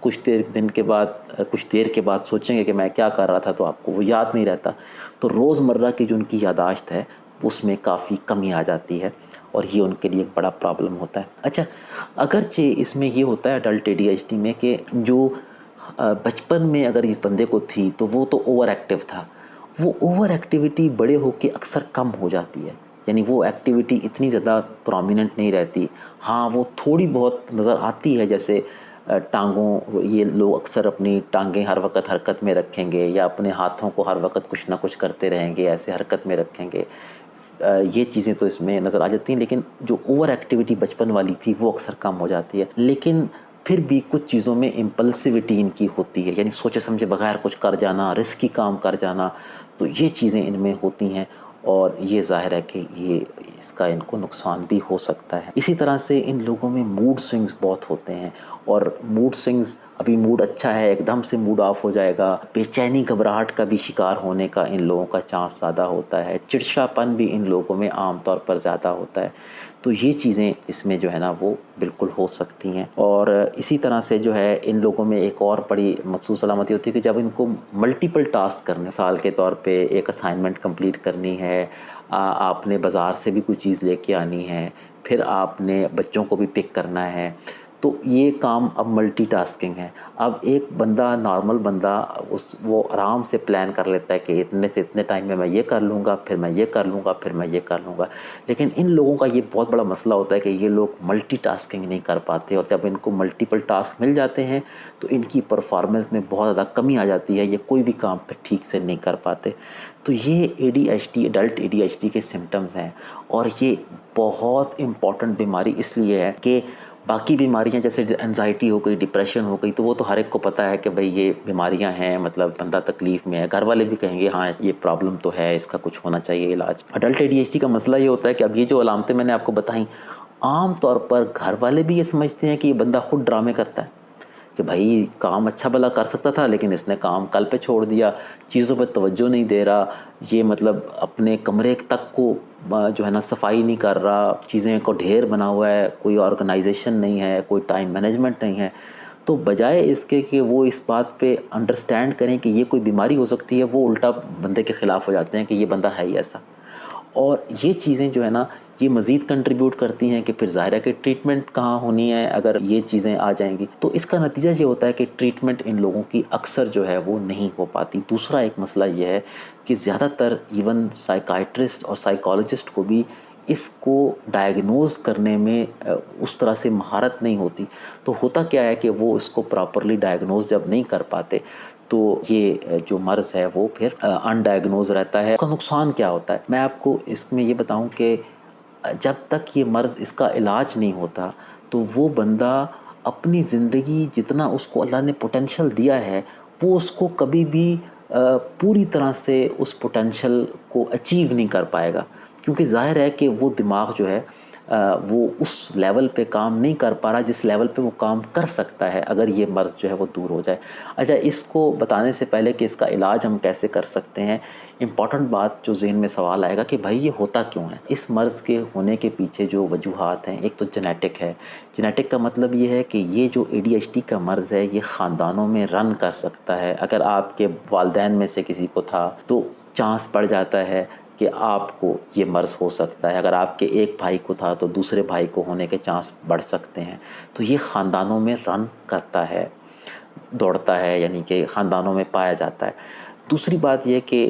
کچھ دیر کے بعد سوچیں گے کہ میں کیا کر رہا تھا، تو آپ کو وہ یاد نہیں رہتا. تو روزمرہ کی جو ان کی یادداشت ہے اس میں کافی کمی آ جاتی ہے، اور یہ ان کے لیے ایک بڑا پرابلم ہوتا ہے. اچھا، اگرچہ اس میں یہ ہوتا ہے اڈلٹ ADHD میں کہ جو بچپن میں اگر اس بندے کو تھی تو وہ تو اوور ایکٹیو تھا، وہ اوور ایکٹیویٹی بڑے ہو کے اکثر کم ہو جاتی ہے. یعنی وہ ایکٹیویٹی اتنی زیادہ پرومیننٹ نہیں رہتی. ہاں وہ تھوڑی بہت نظر آتی ہے، جیسے ٹانگوں، یہ لوگ اکثر اپنی ٹانگیں ہر وقت حرکت میں رکھیں گے، یا اپنے ہاتھوں کو ہر وقت کچھ نہ کچھ کرتے رہیں گے، ایسے حرکت میں رکھیں گے. یہ چیزیں تو اس میں نظر آ جاتی ہیں، لیکن جو اوور ایکٹیویٹی بچپن والی تھی وہ اکثر کم ہو جاتی ہے. لیکن پھر بھی کچھ چیزوں میں امپلسیوٹی ان کی ہوتی ہے، یعنی سوچے سمجھے بغیر کچھ کر جانا، رسکی کام کر جانا، تو یہ چیزیں ان میں ہوتی ہیں، اور یہ ظاہر ہے کہ اس کا ان کو نقصان بھی ہو سکتا ہے. اسی طرح سے ان لوگوں میں موڈ سوئنگز بہت ہوتے ہیں، اور موڈ سوئنگز، ابھی موڈ اچھا ہے ایک دم سے موڈ آف ہو جائے گا. بے چینی گھبراہٹ کا بھی شکار ہونے کا ان لوگوں کا چانس زیادہ ہوتا ہے. چڑچڑاپن بھی ان لوگوں میں عام طور پر زیادہ ہوتا ہے. تو یہ چیزیں اس میں جو ہے نا وہ بالکل ہو سکتی ہیں. اور اسی طرح سے جو ہے ان لوگوں میں ایک اور بڑی مخصوص علامتی ہوتی ہے کہ جب ان کو ملٹیپل ٹاسک کرنے، مثال کے طور پہ ایک اسائنمنٹ کمپلیٹ کرنی ہے، آپ نے بازار سے بھی کوئی چیز لے کے آنی ہے، پھر آپ نے بچوں کو بھی پک کرنا ہے، تو یہ کام اب ملٹی ٹاسکنگ ہے. اب ایک بندہ، نارمل بندہ، وہ آرام سے پلان کر لیتا ہے کہ اتنے سے اتنے ٹائم میں یہ کر لوں گا، پھر میں یہ کر لوں گا، پھر میں یہ کر لوں گا. لیکن ان لوگوں کا یہ بہت بڑا مسئلہ ہوتا ہے کہ یہ لوگ ملٹی ٹاسکنگ نہیں کر پاتے، اور جب ان کو ملٹیپل ٹاسک مل جاتے ہیں تو ان کی پرفارمنس میں بہت زیادہ کمی آ جاتی ہے، یہ کوئی بھی کام پہ ٹھیک سے نہیں کر پاتے. تو یہ ADHD، ایڈلٹ ADHD کے سمٹمز ہیں، اور یہ بہت امپورٹنٹ بیماری اس لیے ہے کہ باقی بیماریاں جیسے انزائٹی ہو گئی، ڈپریشن ہو گئی، تو وہ تو ہر ایک کو پتہ ہے کہ بھئی یہ بیماریاں ہیں، مطلب بندہ تکلیف میں ہے، گھر والے بھی کہیں گے ہاں یہ پرابلم تو ہے، اس کا کچھ ہونا چاہیے علاج. اڈلٹ ADHD کا مسئلہ یہ ہوتا ہے کہ اب یہ جو علامتیں میں نے آپ کو بتائیں، عام طور پر گھر والے بھی یہ سمجھتے ہیں کہ یہ بندہ خود ڈرامے کرتا ہے، کہ بھائی کام اچھا بھلا کر سکتا تھا لیکن اس نے کام کل پہ چھوڑ دیا، چیزوں پہ توجہ نہیں دے رہا، یہ مطلب اپنے کمرے تک کو جو ہے نا صفائی نہیں کر رہا، چیزیں کو ڈھیر بنا ہوا ہے، کوئی آرگنائزیشن نہیں ہے، کوئی ٹائم مینجمنٹ نہیں ہے. تو بجائے اس کے کہ وہ اس بات پہ انڈرسٹینڈ کریں کہ یہ کوئی بیماری ہو سکتی ہے، وہ الٹا بندے کے خلاف ہو جاتے ہیں کہ یہ بندہ ہے ہی ایسا. اور یہ چیزیں جو ہے نا یہ مزید کنٹریبیوٹ کرتی ہیں کہ پھر ظاہر ہے کہ ٹریٹمنٹ کہاں ہونی ہے اگر یہ چیزیں آ جائیں گی. تو اس کا نتیجہ یہ ہوتا ہے کہ ٹریٹمنٹ ان لوگوں کی اکثر جو ہے وہ نہیں ہو پاتی. دوسرا ایک مسئلہ یہ ہے کہ زیادہ تر ایون سائیکائٹرسٹ اور سائیکالوجسٹ کو بھی اس کو ڈائیگنوز کرنے میں اس طرح سے مہارت نہیں ہوتی. تو ہوتا کیا ہے کہ وہ اس کو پراپرلی ڈائیگنوز جب نہیں کر پاتے تو یہ جو مرض ہے وہ پھر ان ڈائیگنوز رہتا ہے. اس کا نقصان کیا ہوتا ہے، میں آپ کو اس میں یہ بتاؤں کہ جب تک یہ مرض، اس کا علاج نہیں ہوتا تو وہ بندہ اپنی زندگی جتنا اس کو اللہ نے پوٹینشل دیا ہے وہ اس کو کبھی بھی پوری طرح سے اس پوٹینشل کو اچیو نہیں کر پائے گا، کیونکہ ظاہر ہے کہ وہ دماغ جو ہے وہ اس لیول پہ کام نہیں کر پا رہا جس لیول پہ وہ کام کر سکتا ہے اگر یہ مرض جو ہے وہ دور ہو جائے. اچھا، اس کو بتانے سے پہلے کہ اس کا علاج ہم کیسے کر سکتے ہیں، امپورٹنٹ بات جو ذہن میں سوال آئے گا کہ بھائی یہ ہوتا کیوں ہے. اس مرض کے ہونے کے پیچھے جو وجوہات ہیں، ایک تو جینیٹک ہے. جینیٹک کا مطلب یہ ہے کہ یہ جو ADHD کا مرض ہے یہ خاندانوں میں رن کر سکتا ہے. اگر آپ کے والدین میں سے کسی کو تھا تو چانس بڑھ جاتا ہے کہ آپ کو یہ مرض ہو سکتا ہے. اگر آپ کے ایک بھائی کو تھا تو دوسرے بھائی کو ہونے کے چانس بڑھ سکتے ہیں. تو یہ خاندانوں میں رن کرتا ہے، دوڑتا ہے، یعنی کہ خاندانوں میں پایا جاتا ہے. دوسری بات یہ کہ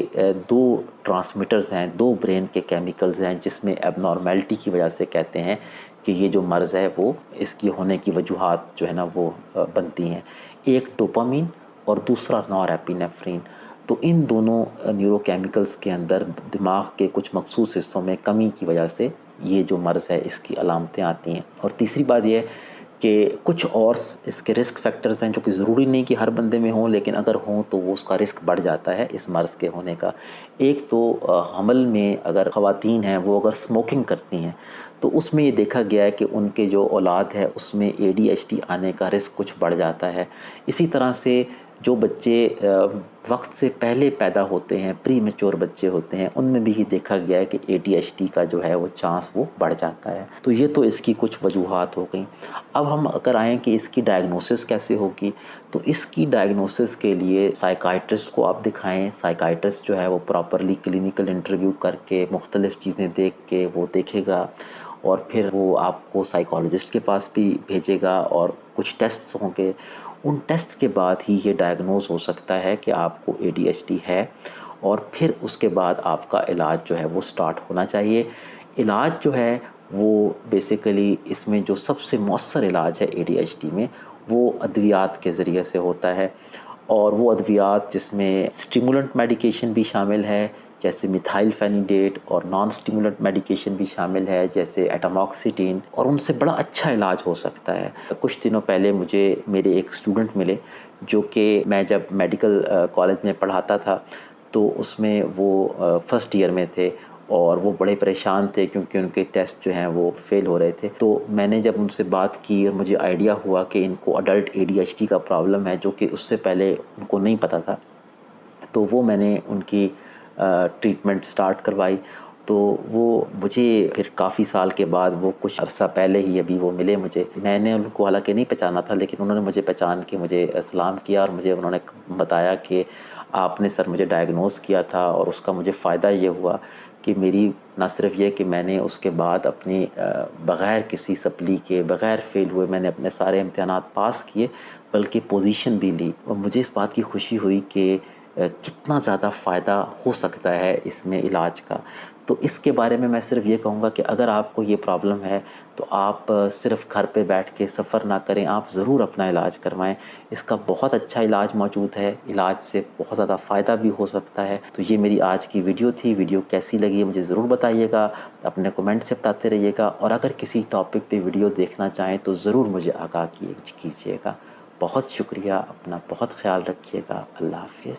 دو ٹرانسمیٹرز ہیں، دو برین کے کیمیکلز ہیں جس میں ایب نارمیلٹی کی وجہ سے کہتے ہیں کہ یہ جو مرض ہے وہ اس کی ہونے کی وجوہات جو ہے نا وہ بنتی ہیں. ایک ڈوپامین اور دوسرا نور ایپینیفرین. تو ان دونوں نیورو کیمیکلز کے اندر دماغ کے کچھ مخصوص حصوں میں کمی کی وجہ سے یہ جو مرض ہے اس کی علامتیں آتی ہیں. اور تیسری بات یہ ہے کہ کچھ اور اس کے رسک فیکٹرز ہیں جو کہ ضروری نہیں کہ ہر بندے میں ہوں، لیکن اگر ہوں تو وہ اس کا رسک بڑھ جاتا ہے اس مرض کے ہونے کا. ایک تو حمل میں اگر خواتین ہیں وہ اگر اسموکنگ کرتی ہیں تو اس میں یہ دیکھا گیا ہے کہ ان کے جو اولاد ہے اس میں ADHD آنے کا رسک کچھ بڑھ جاتا ہے. اسی طرح سے جو بچے وقت سے پہلے پیدا ہوتے ہیں، پری میچور بچے ہوتے ہیں، ان میں بھی یہ دیکھا گیا ہے کہ ADHD کا جو ہے وہ چانس وہ بڑھ جاتا ہے۔ تو یہ تو اس کی کچھ وجوہات ہو گئیں۔ اب ہم اگر آئیں کہ اس کی ڈائگنوسس کیسے ہوگی، تو اس کی ڈائگنوسس کے لیے سائیکائٹرسٹ کو آپ دکھائیں۔ سائیکائٹرسٹ جو ہے وہ پراپرلی کلینیکل انٹرویو کر کے مختلف چیزیں دیکھ کے وہ دیکھے گا، اور پھر وہ آپ کو سائیکالوجسٹ کے پاس بھی بھیجے گا، اور کچھ ٹیسٹس ہوں گے۔ ان ٹیسٹ کے بعد ہی یہ ڈائگنوز ہو سکتا ہے کہ آپ کو ADHD ہے، اور پھر اس کے بعد آپ کا علاج جو ہے وہ سٹارٹ ہونا چاہیے۔ علاج جو ہے وہ بیسیکلی اس میں جو سب سے مؤثر علاج ہے ADHD میں، وہ ادویات کے ذریعے سے ہوتا ہے، اور وہ ادویات جس میں اسٹیمولنٹ میڈیکیشن بھی شامل ہے جیسے میتھائل فینیڈیٹ، اور نان اسٹیمولنٹ میڈیکیشن بھی شامل ہے جیسے ایٹاماکسیٹین، اور ان سے بڑا اچھا علاج ہو سکتا ہے۔ کچھ دنوں پہلے مجھے میرے ایک اسٹوڈنٹ ملے جو کہ میں جب میڈیکل کالج میں پڑھاتا تھا تو اس میں وہ فرسٹ ایئر میں تھے، اور وہ بڑے پریشان تھے کیونکہ ان کے ٹیسٹ جو ہیں وہ فیل ہو رہے تھے۔ تو میں نے جب ان سے بات کی اور مجھے آئیڈیا ہوا کہ ان کو اڈلٹ ADHD کا پرابلم ہے، جو کہ اس سے پہلے ان کو نہیں پتہ تھا، تو وہ میں نے ان کی ٹریٹمنٹ سٹارٹ کروائی۔ تو وہ مجھے پھر کافی سال کے بعد، وہ کچھ عرصہ پہلے ہی ابھی وہ ملے مجھے، میں نے ان کو حالانکہ نہیں پہچانا تھا، لیکن انہوں نے مجھے پہچان کے مجھے سلام کیا، اور مجھے انہوں نے بتایا کہ آپ نے سر مجھے ڈائگنوز کیا تھا، اور اس کا مجھے فائدہ یہ ہوا کہ میری نہ صرف یہ کہ میں نے اس کے بعد اپنی بغیر کسی سپلی کے، بغیر فیل ہوئے، میں نے اپنے سارے امتحانات پاس کیے، بلکہ پوزیشن بھی لی، اور مجھے اس بات کی خوشی ہوئی کہ کتنا زیادہ فائدہ ہو سکتا ہے اس میں علاج کا۔ تو اس کے بارے میں صرف یہ کہوں گا کہ اگر آپ کو یہ پرابلم ہے تو آپ صرف گھر پہ بیٹھ کے سفر نہ کریں، آپ ضرور اپنا علاج کروائیں۔ اس کا بہت اچھا علاج موجود ہے، علاج سے بہت زیادہ فائدہ بھی ہو سکتا ہے۔ تو یہ میری آج کی ویڈیو تھی۔ ویڈیو کیسی لگی مجھے ضرور بتائیے گا، اپنے کمنٹ سے بتاتے رہیے گا، اور اگر کسی ٹاپک پہ ویڈیو دیکھنا چاہیں تو ضرور مجھے آگاہ کیجیے گا۔ بہت شکریہ، اپنا بہت خیال رکھیے گا۔ اللہ حافظ۔